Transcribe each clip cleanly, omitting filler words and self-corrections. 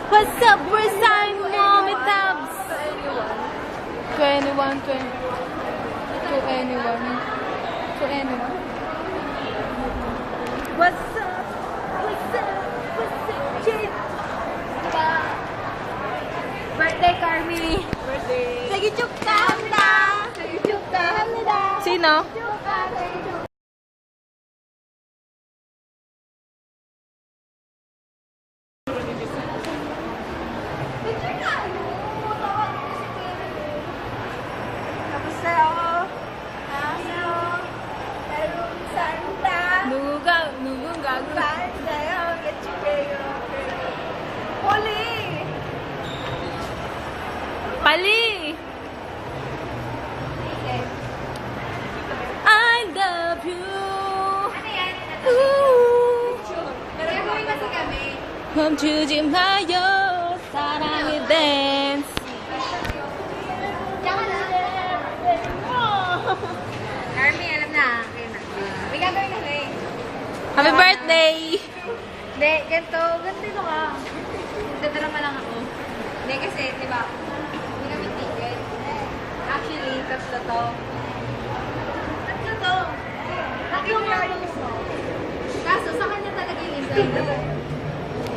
What's up, we're sign mommy tabs. 21, 20. To anyone. To anyone. What's up? What's up? What's up, Jade? Diba? Birthday, Carmi. Birthday. Sige, chuk ka. Hamda. Sige, chuk ka. Hamda. Sino? Chuk ka. 누군가 빨리 I love you. 멈추지 마요 사랑의 댄스. Army, alam na. May gagawin na rin. Happy birthday! Hindi, ganito ka. Dadrama lang ako. Hindi kasi, di ba, hindi kami ticket. Actually, tatlo to. Tatlong marbles mo. Kaso, sa kanya talaga yung isa.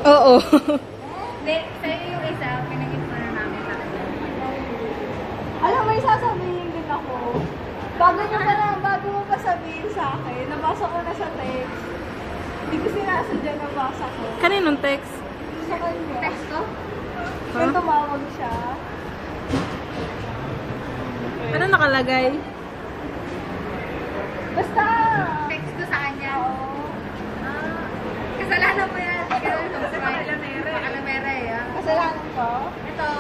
Oo. Hindi, sa'yo yung isa, pinag-ip na namin sa kanya. Alam mo, sasabihin din ako. Bago mo pa sabihin sa akin, nabasa ko na sa text. Hindi ko sinasadya nabasa ko. Kaninong text? Sa kanya. Text ko? Kaya tumawag siya. Ano nakalagay? Basta! Text ko sa kanya. Kasalanan mo yan. Kalamere, ah. Kasalanan ko? Ito.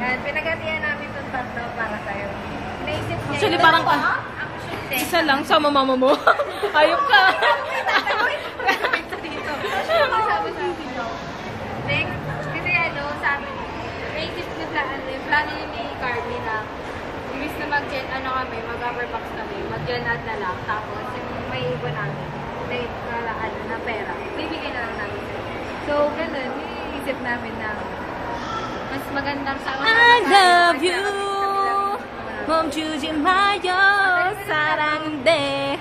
Yan, pinagatian namin itong tatlo para sa'yo. Naisip niya. Actually, parang Actually, isa lang sa mama mo. Ayok ka. Next, kasi sabi, naisip ko sa plano yun ni Carly na imbis na mag-upper box kami, mag-gen ad na lang, tapos yung may ipon namin, na pera, bibigyan na lang namin. So, ganun, iniisip namin na mas magandang sama I love you. 멈추지 마요 사랑인데.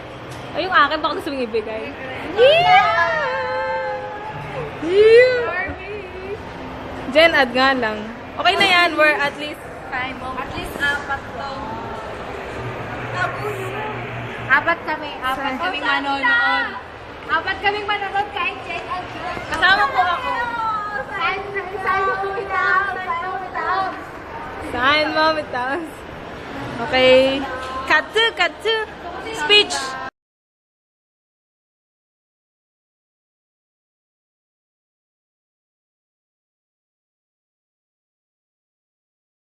Ay, yung akin baka gusto mong ibigay. Yeah! Gen ad nga lang. Okay na yan, we're at least 5 mo. At least apat to. Apat kaming manonood. Apat kaming manonood kahit check out. Kasama po ako. Sign mo with us. Okay. Cut. Speech.